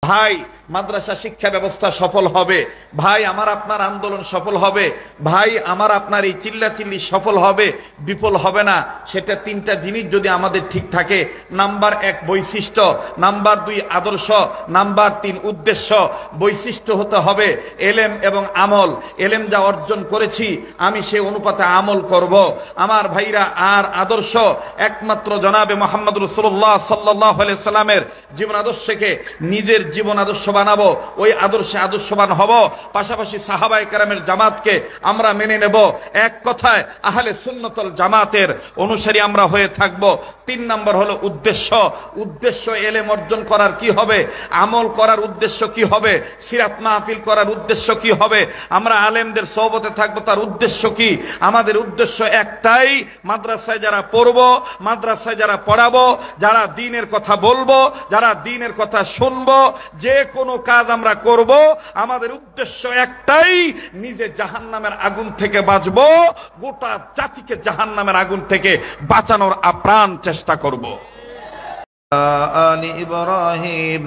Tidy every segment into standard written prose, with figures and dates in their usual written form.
ভাই মাদ্রাসা শিক্ষা ব্যবস্থা সফল হবে, ভাই আমার আপনার আন্দোলন সফল হবে, ভাই আমার আপনার এই চিল্লাচিল্লি সফল হবে, বিফল হবে না। সেটা তিনটা জিনিস যদি আমাদের ঠিক থাকে, নাম্বার 1 বৈশিষ্ট্য, নাম্বার 2 আদর্শ, নাম্বার 3 উদ্দেশ্য। বৈশিষ্ট্য হতে হবে এলেম এবং আমল। এলেম যা অর্জন করেছি আমি সে অনুপাতে আমল করব আমার ভাইরা। আর আদর্শ একমাত্র জনাবে মুহাম্মদ রাসূলুল্লাহ সাল্লাল্লাহু আলাইহি সাল্লামের জীবন আদর্শকে নিজের জীবন আদর্শ বানাবো, ওই আদর্শে আদর্শবান হব। পাশাপাশি সাহাবায়ে কেরামের জামাতকে আমরা মেনে নেব। এক কথায় আহলে সুন্নাতুল জামাতের অনুসারী আমরা হয়ে থাকব। 3 নম্বর হলো উদ্দেশ্য। উদ্দেশ্য এলেম অর্জন করার কি হবে, আমল করার উদ্দেশ্য কি হবে, সিরাত মাহফিল করার উদ্দেশ্য কি হবে, আমরা আলেমদের সোহবতে থাকবো তার উদ্দেশ্য কি? আমাদের উদ্দেশ্য একটাই, মাদ্রাসায় যারা পড়বো, মাদ্রাসায় যারা পড়াবো, যারা দ্বীনের কথা বলবো, যারা দ্বীনের কথা শুনবো, যে কোনো কাজ আমরা করব, আমাদের উদ্দেশ্য একটাই, নিজে জাহান্নামের আগুন থেকে বাঁচবো, গোটা জাতিকে জাহান্নামের আগুন থেকে বাঁচানোর আপ্রাণ চেষ্টা করব। আলি ইব্রাহিম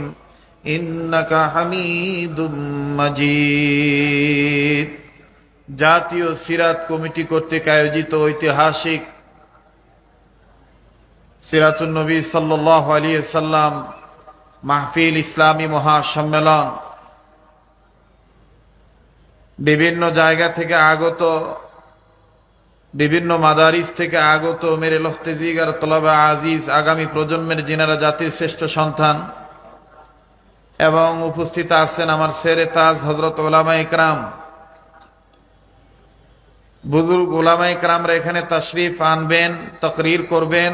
ইন্নাকা হামিদুম মাজিদ। জাতীয় সিরাত কমিটি কর্তৃক আয়োজিত ঐতিহাসিক সিরাতুন নবী সাল্লাল্লাহু আলাইহি সাল্লাম মাহফিল ইসলামী মহাসম্মেলন বিভিন্ন জায়গা থেকে আগত, বিভিন্ন মাদারিস থেকে আগত মেরে লখতেজিগার তলাবা আজিজ, আগামী প্রজন্মের যিনারা জাতির শ্রেষ্ঠ সন্তান, এবং উপস্থিত আছেন আমার শেরে তাজ হযরত উলামা ইকরাম, বুজুর্গ উলামা ইকরামরা এখানে তাশরীফ আনবেন, তাকরীর করবেন,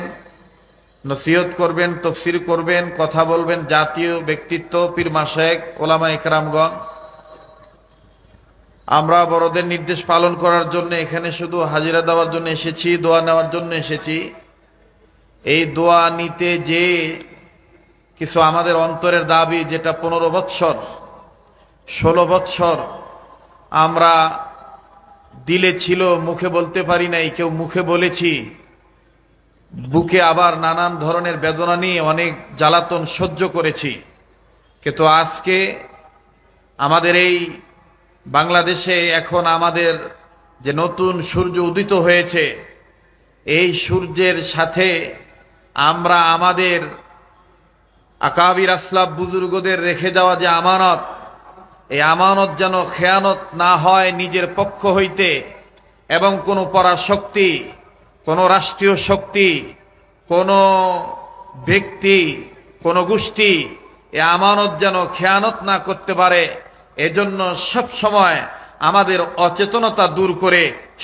নসিহত করবেন, তাফসীর করবেন, কথা বলবেন, জাতীয় ব্যক্তিত্ব পীর মাশায়েখ উলামা ইকরামগণ। আমরা বড়দের নির্দেশ পালন করার জন্য এখানে শুধু হাজিরা দেওয়ার জন্য এসেছি, দোয়া নেওয়ার জন্য এসেছি। এই দোয়া নিতে যে কিছু আমাদের অন্তরের দাবি, যেটা 15 বৎসর 16 বৎসর আমরা দিলে ছিল, মুখে বলতে পারি নাই, কেউ মুখে বলেছি, বুকে আবার নানান ধরনের বেদনা নিয়ে অনেক জ্বালাতন সহ্য করেছি। কিন্তু আজকে আমাদের এই বাংলাদেশে এখন আমাদের যে নতুন সূর্য উদিত হয়েছে, এই সূর্যের সাথে আমরা আমাদের আকাবির আসলাফ বুজুর্গদের রেখে যাওয়া যে আমানত, এই আমানত যেন খেয়ানত না হয় নিজের পক্ষ হইতে, এবং কোনো পরাশক্তি, কোনো রাষ্ট্রীয় শক্তি, কোনো ব্যক্তি, কোনো গোষ্ঠী এ আমানত যেন খেয়ানত না করতে পারে। এজন্য সব সময় আমাদের অচেতনতা দূর করে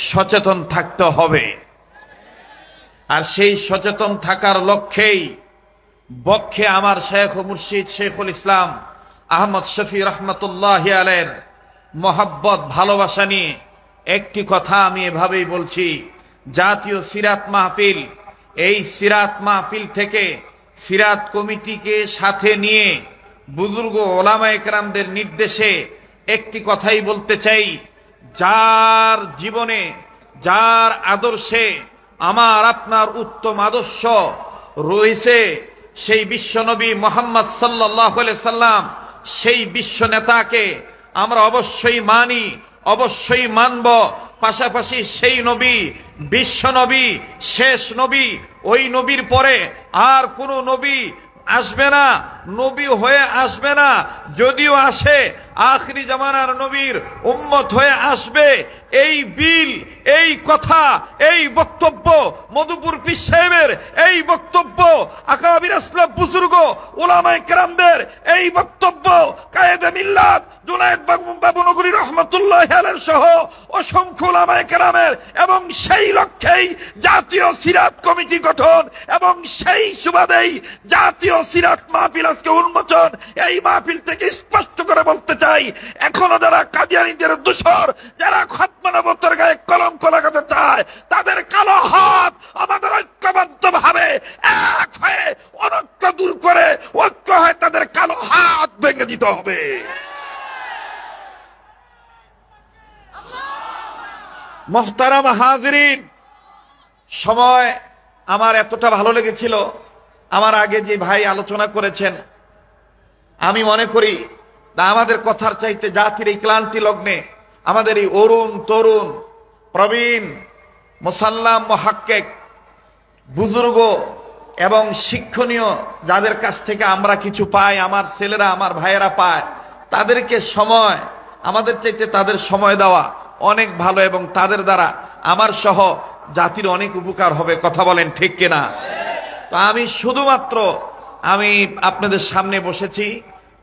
সচেতন থাকতে হবে। আর সেই সচেতন থাকার লক্ষ্যেই বক্ষে আমার শেখ ও মুর্শিদ শেখুল ইসলাম আহমদ শফি রহমতুল্লাহ আলাইহির মহব্বত, ভালোবাসা নিয়ে একটি কথা আমি এভাবেই বলছি। জাতীয় সিরাত মাহফিল, এই সিরাত মাহফিল থেকে সিরাত কমিটিকে সাথে নিয়ে বুজুর্গ ওলামা একরামদের নির্দেশে একটি কথাই বলতে চাই, যার জীবনে, যার আদর্শে আমার আপনার উত্তম আদর্শ রয়েছে, সেই বিশ্বনবী মুহাম্মদ সাল্লাল্লাহু আলাইহি সাল্লাম, সেই বিশ্ব নেতাকে আমরা অবশ্যই মানি, অবশ্যই মানব। পাশাপাশি সেই নবী, বিশ্ব নবী, শেষ নবী, ওই নবীর পরে আর কোনো নবী আসবে না, নবী হয়ে আসবে না। যদিও আসে, আখরি জামানার নবীর উম্মত হয়ে আসবে। এই বিল, এই কথা, এই বক্তব্য মধুপুর পীর সাহেবের, এই বক্তব্য আকাবির আসলাফ বুজুর্গ উলামায়ে কেরামদের, এই বক্তব্য কায়েদে মিল্লাত জুনায়েদ বাবু নগরী রহমাতুল্লাহি আলাইহি সহ অসংখ্য উলামায়ে কেরামের, এবং সেই লক্ষ্যেই জাতীয় সিরাত কমিটি গঠন, এবং সেই সুবাদেই জাতীয় সিরাত মাহফিল আজকে উন্মোচন। এই মাহফিল থেকে স্পষ্ট করে বলতে চাই, এখনো যারা কাদিয়ানীদের দোসর, যারা খাতমে নবুয়্যতের গায়ে কলঙ্ক লাগাতে চায়, তাদের কালো হাত আমাদের ঐক্যবদ্ধ ভাবে এক হয়ে অনৈক্য দূর করে ঐক্য হয়ে তাদের কালো হাত ভেঙে দিতে হবে। মুহতারাম হাজিরিন, সময় আমার এতটা ভালো লেগেছিল, আমার আগে যে ভাই আলোচনা করেছেন, আমি মনে করি না আমাদের কথার চাইতে জাতির এই ক্লান্তি লগ্নে আমাদের এই অরুণ তরুণ প্রবীণ মুসাল্লাম মুহাক্কিক বুজুর্গ এবং শিক্ষণীয় যাদের কাছ থেকে আমরা কিছু পাই, আমার ছেলেরা আমার ভাইয়েরা পায়, তাদেরকে সময় আমাদের চাইতে তাদের সময় দেওয়া অনেক ভালো এবং তাদের দ্বারা আমার সহ জাতির অনেক উপকার হবে। কথা বলেন ঠিক কিনা? তো আমি শুধুমাত্র আপনাদের সামনে বসেছি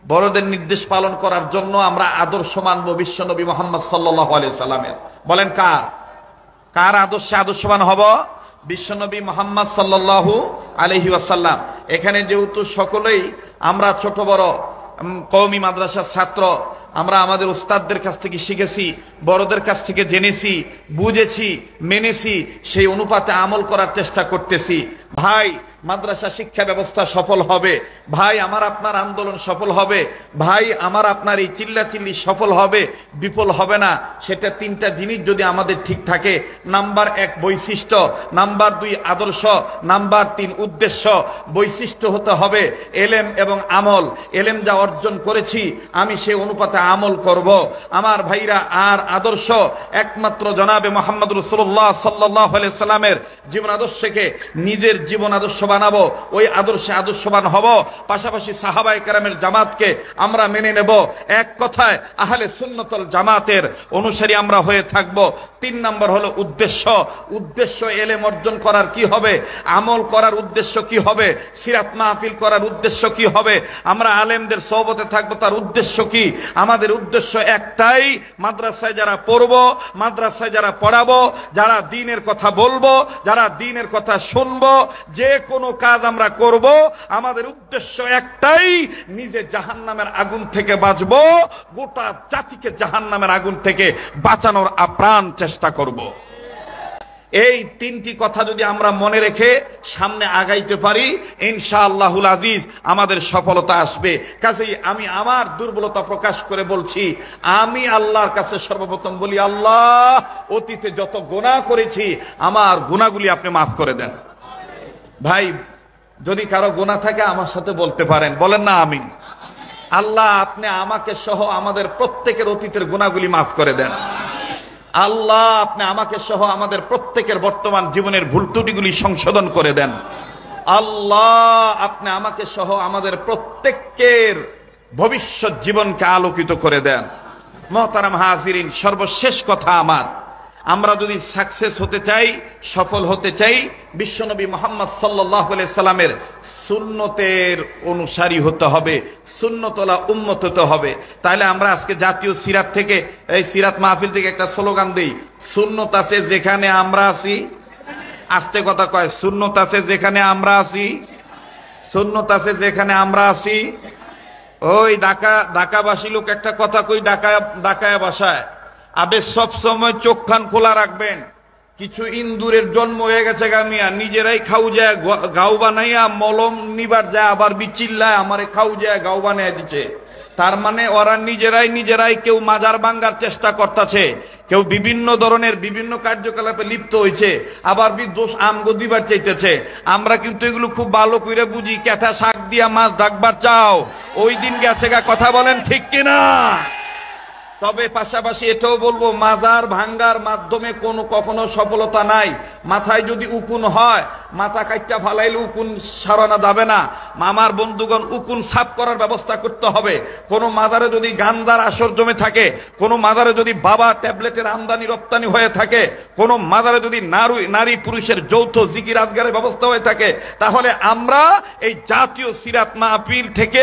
বড়দের নির্দেশ পালন করার জন্য। আমরা আদর্শ মানব বিশ্বনবী মুহাম্মদ সাল্লাল্লাহু আলাইহি সাল্লামের। বলেন কার আদর্শে আদর্শবান হব? বিশ্বনবী মুহাম্মদ সাল্লাল্লাহু আলাইহি ওয়াসাল্লাম। এখানে যেহেতু সকলেই আমরা ছোট বড় কওমি মাদ্রাসার ছাত্র, আমরা আমাদের উস্তাদদের কাছ থেকে শিখেছি, বড়দের কাছ থেকে জেনেছি, বুঝেছি, মেনেছি, সেই অনুপাতে আমল করার চেষ্টা করতেছি। ভাই মাদ্রাসা শিক্ষা ব্যবস্থা সফল হবে, ভাই আমার আপনার আন্দোলন সফল হবে, ভাই আমার আপনার এই চিল্লাচিল্লি সফল হবে, বিফল হবে না। সেটা তিনটা জিনিস যদি আমাদের ঠিক থাকে, নাম্বার 1 বৈশিষ্ট্য, নাম্বার 2 আদর্শ, নাম্বার 3 উদ্দেশ্য। বৈশিষ্ট্য হতে হবে এলেম এবং আমল। এলেম যা অর্জন করেছি আমি সেই অনুপাতে আমল করব। আমার ভাইরা, আর আদর্শ একমাত্র জনাবে মুহাম্মদ রাসূলুল্লাহ সাল্লাল্লাহু আলাইহি সাল্লামের জীবন আদর্শকে নিজের জীবন আদর্শ বানাবো, ওই আদর্শে আদর্শবান হব। পাশাপাশি সাহাবায়ে কেরামের জামাতকে আমরা মেনে নেব। এক কথায় আহলে সুন্নাতুল জামাতের অনুসারী আমরা হয়ে থাকব। 3 নম্বর হলো উদ্দেশ্য। উদ্দেশ্য এলেম অর্জন করার কি হবে, আমল করার উদ্দেশ্য কি হবে, সিরাত মাহফিল করার উদ্দেশ্য কি হবে, আমরা আলেমদের সোহবতে থাকবো তার উদ্দেশ্য কি? আমাদের উদ্দেশ্য একটাই, মাদ্রাসায় যারা পড়বো, মাদ্রাসায় যারা পড়াবো, যারা দ্বীনের কথা বলবো, যারা দ্বীনের কথা শুনবো, যে কোনো কাজ আমরা করব, আমাদের উদ্দেশ্য একটাই, নিজে জাহান্নামের আগুন থেকে বাঁচবো, গোটা জাতিকে জাহান্নামের আগুন থেকে বাঁচানোর আপ্রাণ চেষ্টা করব। এই 3টি কথা যদি আমরা মনে রেখে সামনে আগাইতে পারি, ইনশাআল্লাহুল আজিজ আমাদের সফলতা আসবে। কাজেই আমি আমার দুর্বলতা প্রকাশ করে বলছি, আমি আল্লাহর কাছে সর্বপ্রথম বলি, আল্লাহ অতীতে যত গুনাহ করেছি আমার গুনাহগুলি আপনি মাফ করে দেন। ভাই যদি কারো গুনাহ থাকে আমার সাথে বলতে পারেন, বলেন না আমিন। আল্লাহ আপনি আমাকে সহ আমাদের প্রত্যেকের অতীতের গুনাহগুলি মাফ করে দেন। আল্লাহ আপনি আমাকে সহ আমাদের প্রত্যেকের বর্তমান জীবনের ভুল ত্রুটিগুলি সংশোধন করে দেন। আল্লাহ আপনি আমাকে সহ আমাদের প্রত্যেকের ভবিষ্যৎ জীবনকে আলোকিত করে দেন। মুহতারাম হাজিরিন, সর্বশেষ কথা আমার, আমরা যদি সাকসেস হতে চাই, সফল হতে চাই, বিশ্বনবী মুহাম্মদ সাল্লাল্লাহু আলাইহি সাল্লামের সুন্নতের অনুসারী হতে হবে, সুন্নতওয়ালা উম্মত হতে হবে। তাহলে আমরা আজকে জাতীয় সিরাত থেকে, এই সিরাত মাহফিল থেকে একটা স্লোগান দেই, সুন্নত আছে যেখানে আমরা আছি। আস্তে কথা কয়, সুন্নত আছে যেখানে আমরা আছি, সুন্নত আছে যেখানে আমরা আছি। ওই ঢাকাবাসী লোক একটা কথা কই, ঢাকায় বাসায়, আবে সব সময় চোখ কান খোলা রাখবেন। কিছু ইন্দুরের জন্ম হয়ে গেছে গামিয়া, নিজেরাই খাও যায় গাও বানাইয়া, মলম নিবার যায় আবার বিচিল্লায় আমারে খাও যায় গাও বানাইয়া দিচ্ছে। তার মানে ওরা নিজেরাই কেউ মাজার ভাঙ্গার চেষ্টা করতেছে, কেউ বিভিন্ন ধরনের বিভিন্ন কার্যকলাপে লিপ্ত হয়েছে, আবার দোষ আমগো দিবার চাইতেছে। আমরা কিন্তু এগুলো খুব ভালো করে বুঝি। ক্যাটা শাক দিয়া মাছ ডাকবার চাও, ওই দিন গেছে গা। কথা বলেন ঠিক কিনা? তবে পাশাপাশি এটাও বলবো, মাজার ভাঙ্গার মাধ্যমে কখনো সফলতা নাই। মাথায় যদি উকুন হয়, মাথা কাইটা ফালাইলে উকুন সারানো যাবে না। আমার বন্ধুগণ, উকুন সাফ করার ব্যবস্থা করতে হবে। কোন মাজারে যদি গান্ধার আসর জমে থাকে, কোন মাজারে যদি বাবা ট্যাবলেটের আমদানি রপ্তানি হয়ে থাকে, কোন মাজারে যদি নারী পুরুষের যৌথ জিকির আজগারের ব্যবস্থা হয়ে থাকে, তাহলে আমরা এই জাতীয় সিরাত মাহফিল থেকে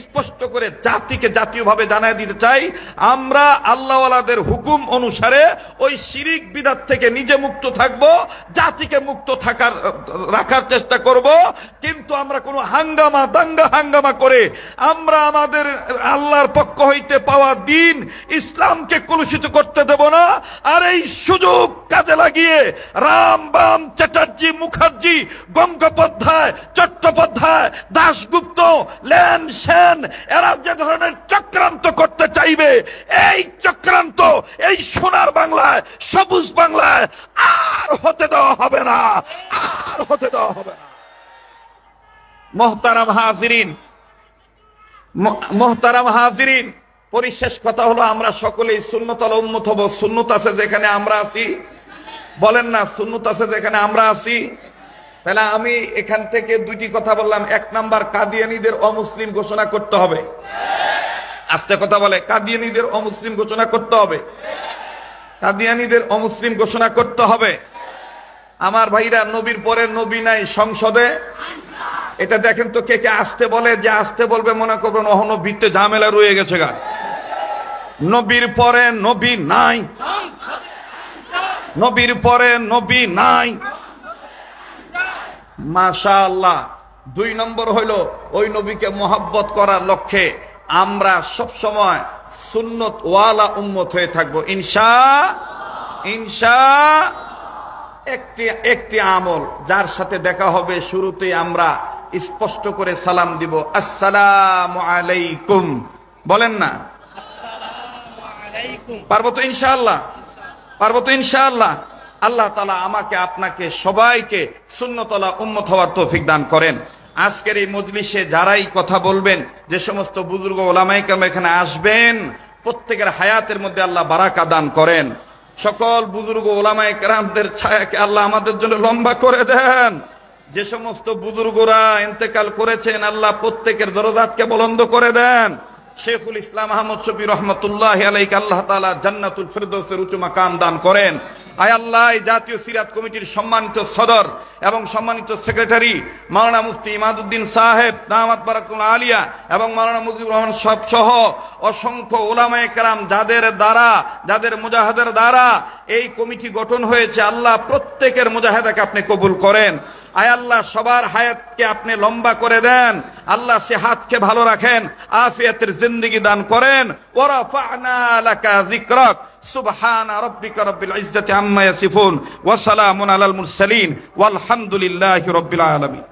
স্পষ্ট করে জাতিকে জাতীয়ভাবে জানাই দিতে চাই, আমরা আল্লাহওয়ালাদের হুকুম অনুসারে ওই শিরিক বিদআত থেকে নিজে মুক্ত থাকব, জাতিকে মুক্ত রাখার চেষ্টা করব। কিন্তু আমরা কোনো হাঙ্গামা করে আমরা আমাদের আল্লাহর পক্ষ হইতে পাওয়া দ্বীন ইসলামকে কলুষিত করতে দেব না। আর এই সুযোগ কাজে লাগিয়ে রামবাম, চ্যাটার্জি, মুখার্জি, গঙ্গোপাধ্যায়, চট্টোপাধ্যায়, দাশগুপ্ত, লেন সেন, এরা যে ধরনের চক্রান্ত করতে চাইবে, এই চক্রান্ত এই সোনার বাংলায়, সবুজ বাংলায় আর হতে দেওয়া হবে না, আর হতে দেওয়া হবে না। মুহতারাম হাজিরিন, মুহতারাম হাজিরিন, পরিশেষ কথা হলো আমরা সকলেই সুন্নত আল উম্মত হব। সুন্নত আছে যেখানে আমরা আছি, বলেন না সুন্নত আছে যেখানে আমরা আছি। তাহলে আমি এখান থেকে দুইটি কথা বললাম। এক নাম্বার, কাদিয়ানীদের অমুসলিম ঘোষণা করতে হবে। আস্তে কথা বলে, কাদিয়ানীদের অমুসলিম ঘোষণা করতে হবে। কাদিয়ানীদের অমুসলিম ঘোষণা করতে হবে। আমার ভাইরা, নবীর পরে নবী নাই সংসদে, এটা দেখেন তো কে কে আসতে বলে। যে আসতে বলবে মনে করবেন অহনো ভিত্তে ঝামেলা রয়ে গেছে গা। নবীর পরে নবী নাই, নবীর পরে নবী নাই। মাশাআল্লাহ। দুই নম্বর হইল, ওই নবীকে মোহাব্বত করার লক্ষ্যে আমরা সব সময় সুন্নত ওয়ালা উম্মত হয়ে থাকবো ইনশাআল্লাহ। একটি আমল যার সাথে দেখা হবে শুরুতেই আমরা স্পষ্ট করে সালাম দিব, আসসালামু আলাইকুম। বলেন না, পারবো তো ইনশাআল্লাহ? পারবো তো ইনশাআল্লাহ? আল্লাহ তাআলা আমাকে আপনাকে সবাইকে সুন্নতওয়ালা উম্মত হওয়ার তৌফিক দান করেন। আজকের এই মজলিসে যারাই কথা বলবেন, যে সমস্ত বুজুর্গ ওলামায়ে কেরাম এখানে আসবেন, প্রত্যেকের হায়াতের মধ্যে আল্লাহ বারাকা দান করেন। সকল বুজুর্গ ওলামায়ে কেরামদের ছায়াকে আল্লাহ আমাদের জন্য লম্বা করে দেন। যে সমস্ত বুজুর্গরা ইন্তেকাল করেছেন, আল্লাহ প্রত্যেকের দরজাতকে বুলন্দ করে দেন। শেখুল ইসলাম আহমদ শফি রহমতুল্লাহ আলাইহি আল্লাহ তাআলা জান্নাতুল ফিরদৌসের উঁচু মাকাম দান করেন। আয় আল্লাহ, জাতীয় সিরাত কমিটির সম্মানিত সদর এবং সম্মানিত সেক্রেটারি মাওলানা মুফতি ইমাদউদ্দিন সাহেব দামাত বারাকাতুল্লাহ আলিয়া এবং মাওলানা মুজিবুর রহমান সাহেব সহ অসংখ্য ওলামায়ে কেরাম যাদের মুজাহাদার দ্বারা এই কমিটি গঠন হয়েছে, আল্লাহ প্রত্যেকের মুজাহাদাকে আপনি কবুল করেন। আয় আল্লাহ, সবার হায়াতকে আপনি লম্বা করে দেন। আল্লাহ সেহাতকে ভালো রাখেন, আফিয়াতের জিন্দেগি দান করেন। ওয়া রাফা'না লাকা যিকরাক। সুবহানা রাব্বিকা রাব্বিল ইজ্জাতি আম্মা ইয়াসিফুন ওয়া সালামুন আলাল মুরসালিন ওয়ালহামদুলিল্লাহি রাব্বিল আলামিন।